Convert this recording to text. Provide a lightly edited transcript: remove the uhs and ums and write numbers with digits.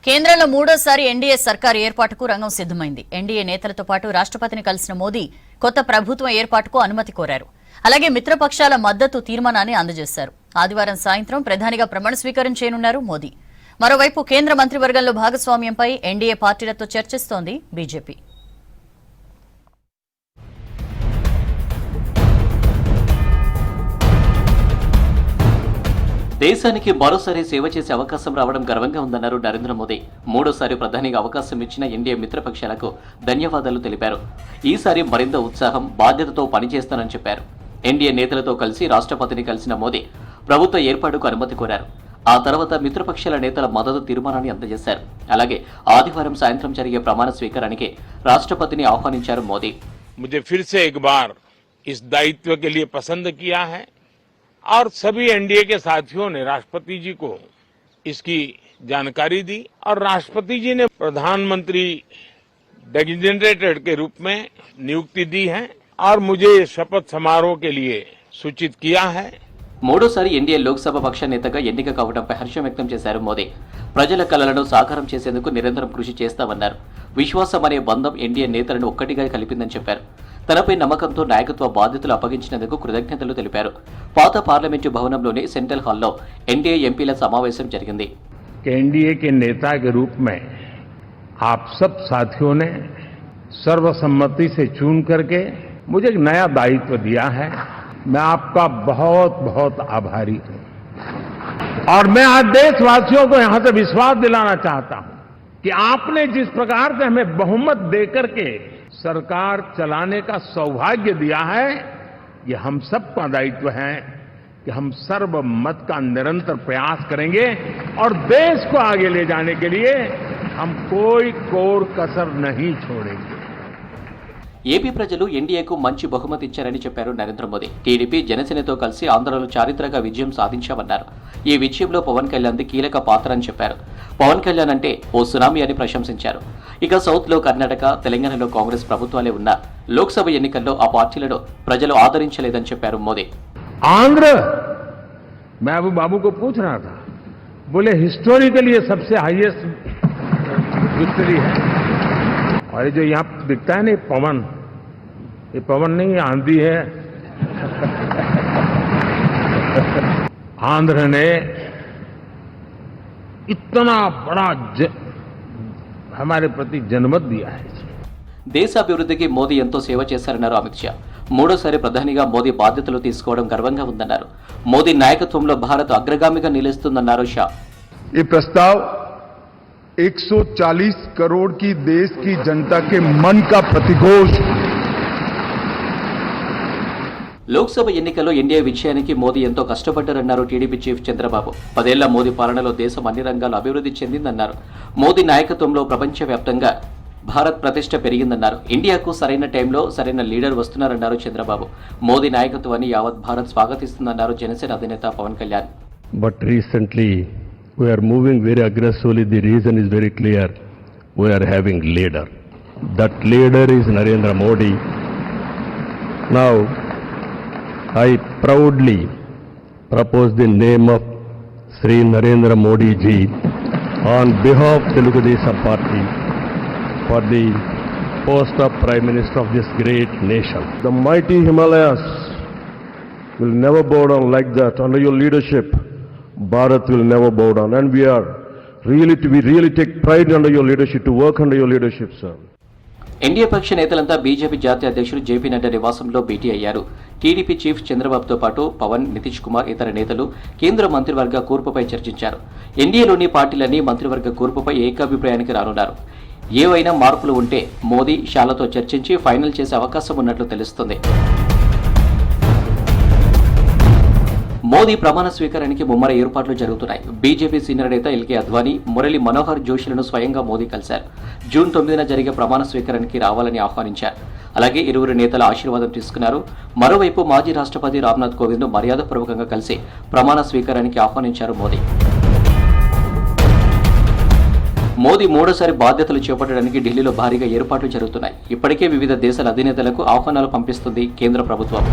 కేంద్రంలో మూడోసారి ఎన్డీఏ సర్కారు ఏర్పాటుకు రంగం సిద్ధమైంది. ఎన్డీఏ నేతలతో పాటు రాష్ట్రపతిని కలిసిన మోదీ కొత్త ప్రభుత్వం ఏర్పాటుకు అనుమతి కోరారు. అలాగే మిత్రపక్షాల మద్దతు తీర్మానాన్ని అందజేశారు. ఆదివారం సాయంత్రం ప్రధానిగా ప్రమాణ స్వీకారం చేయనున్నారు మోదీ. మరోవైపు కేంద్ర మంత్రివర్గంలో భాగస్వామ్యంపై ఎన్డీఏ పార్టీలతో చర్చిస్తోంది బీజేపీ. దేశానికి మరోసారి సేవ చేసే అవకాశం రావడం గర్వంగా ఉందన్నారు నరేంద్ర మోదీ. మూడోసారి ప్రధానిగా అవకాశం ఇచ్చిన ఎన్డీఏ మిత్రపక్షాలకు ధన్యవాదాలు తెలిపారు. ఈసారి మరింత ఉత్సాహం, బాధ్యతతో పనిచేస్తానని చెప్పారు. ఎన్డీఏ నేతలతో కలిసి రాష్ట్రపతిని కలిసిన మోదీ ప్రభుత్వ ఏర్పాటుకు అనుమతి కోరారు. ఆ తర్వాత మిత్రపక్షాల నేతల మద్దతు తీర్మానాన్ని అందజేశారు. అలాగే ఆదివారం సాయంత్రం జరిగే ప్రమాణ స్వీకారానికి రాష్ట్రపతిని ఆహ్వానించారు మోదీ. मुझे फिर से एक बार इस दायित्व के लिए पसंद किया है और सभी एनडीए के साथियों ने राष्ट्रपति जी को इसकी जानकारी दी और राष्ट्रपति जी ने प्रधानमंत्री डेजिग्नेटेड के रूप में नियुक्ति दी है और मुझे शपथ समारोह के लिए सूचित किया है. మూడోసారి ఎన్డీఏ లోక్సభ పక్ష నేతగా ఎన్నిక కావడంపై హర్షం వ్యక్తం చేశారు మోదీ. ప్రజల కలలను సాకారం చేసేందుకు నిరంతరం కృషి చేస్తామన్నారు. విశ్వాసం అనే బంధం ఎన్డీఏ నేతలను ఒక్కటిగా కలిపిందని చెప్పారు. తనపై నమ్మకంతో నాయకత్వ బాధ్యతలు అప్పగించినందుకు కృతజ్ఞతలు తెలిపారు. పాత పార్లమెంటు భవనంలోని సెంట్రల్ హాల్లో ఎన్డీఏ ఎంపీల సమావేశం జరిగింది. एनडीए के नेता के रूप में आप सब साथियों ने सर्वसम्मति से चुन करके मुझे एक नया दायित्व दिया है. मैं आपका बहुत बहुत आभारी हूं और मैं आज देशवासियों को यहां से विश्वास दिलाना चाहता हूं कि आपने जिस प्रकार से हमें बहुमत देकर के सरकार चलाने का सौभाग्य दिया है, ये हम सबका दायित्व है कि हम सर्वमत का निरंतर प्रयास करेंगे और देश को आगे ले जाने के लिए हम कोई कोर कसर नहीं छोड़ेंगे. ఏపీ ప్రజలు ఎన్డీఏకు మంచి బహుమతి ఇచ్చారని చెప్పారు నరేంద్ర మోదీ. టీడీపీ జనసేనతో కలిసి ఆంధ్రలో చారిత్రక విజయం సాధించామన్నారు. ఈ విజయంలో పవన్ కళ్యాణ్ది కీలక పాత్ర అని చెప్పారు. పవన్ కళ్యాణ్ అంటే ఓ సునామీ అని ప్రశంసించారు. ఇక సౌత్ లో కర్ణాటక, తెలంగాణలో కాంగ్రెస్ ప్రభుత్వాలే ఉన్నా లోక్సభ ఎన్నికల్లో ఆ పార్టీలను ప్రజలు ఆదరించలేదని చెప్పారు మోదీ. आंध्र मैं अबू बाबू को पूछ रहा था, बोले हिस्टोरिकली ये सबसे हाईएस्ट विक्ट्री है. और ये जो यहाँ दिखता है ना पवन, ये पवन नहीं, ये आंधी है. आंध्र ने इतना बड़ा हमारे प्रति जनमत दिया है. దేశాభివృద్ధికి మోదీ ఎంతో సేవ చేశారన్నారు అమిత్ షా. మూడోసారి ప్రధానిగా మోదీ బాధ్యతలు తీసుకోవడం గర్వంగా ఉందన్నారు. మోదీ నాయకత్వంలో భారత్ అగ్రగామిగా నిలుస్తుందన్నారు షా. ये प्रस्ताव 140 करोड़ की देश की जनता के मन का प्रतिघोष. లోక్సభ ఎన్నికల్లో ఎన్డీఏ విజయానికి మోదీ ఎంతో కష్టపడ్డారన్నారు టీడీపీ చీఫ్ చంద్రబాబు. 10 ఏళ్ల మోదీ పాలనలో దేశం అన్ని రంగాల్లో అభివృద్ధి చెందిందన్నారు. మోదీ నాయకత్వంలో ప్రపంచవ్యాప్తంగా భారత్ ప్రతిష్ట పెరిగిందన్నారు. ఇండియాకు సరైన టైంలో సరైన లీడర్ వస్తున్నారన్నారు చంద్రబాబు. మోదీ నాయకత్వాన్ని యావత్ భారత్ స్వాగతిస్తుందన్నారు జనసేన అధినేత Pawan Kalyan. But recently we are moving very aggressively. The reason is very clear. We are having leader. That leader is Narendra Modi. Now I proudly propose the name of Sri Narendra Modi ji on behalf of Telugu Desam Party for the post of Prime Minister of this great nation. The mighty Himalayas will never bow down like that. Under your leadership, Bharat will never bow down. And we really take pride under your leadership, to work under your leadership, sir. NDA పక్ష నేతలంతా BJP జాతీయ అధ్యక్షుడు JP Nadda నివాసంలో భేటీ అయ్యారు. TDP chief చంద్రబాబుతో పాటు పవన్, నితీష్ కుమార్, ఇతర నేతలు కేంద్ర మంత్రివర్గ కూర్పుపై చర్చించారు. ఎన్డీఏలోని పార్టీలన్నీ మంత్రివర్గ కూర్పుపై ఏకాభిప్రాయానికి రానున్నారు. ఏవైనా మార్పులు ఉంటే మోదీ, షాలతో చర్చించి ఫైనల్ చేసే అవకాశం ఉన్నట్లు తెలుస్తుంది. మోదీ ప్రమాణ స్వీకారానికి ముమ్మర ఏర్పాట్లు జరుగుతున్నాయి. బీజేపీ సీనియర్ నేత ఎల్కే అద్వానీ, మురళీ మనోహర్ జోషిలను స్వయంగా మోదీ కలిశారు. జూన్ 9న జరిగే ప్రమాణ స్వీకారానికి రావాలని ఆహ్వానించారు. అలాగే ఇరువురు నేతల ఆశీర్వాదం తీసుకున్నారు. మరోవైపు మాజీ రాష్ట్రపతి రామ్నాథ్ కోవింద్ మర్యాదపూర్వకంగా కలిసి ప్రమాణ స్వీకారానికి ఆహ్వానించారు మోదీ. మోదీ మూడోసారి బాధ్యతలు చేపట్టడానికి ఢిల్లీలో భారీగా ఏర్పాట్లు జరుగుతున్నాయి. ఇప్పటికే వివిధ దేశాల అధినేతలకు ఆహ్వానాలు పంపిస్తుంది కేంద్ర ప్రభుత్వం.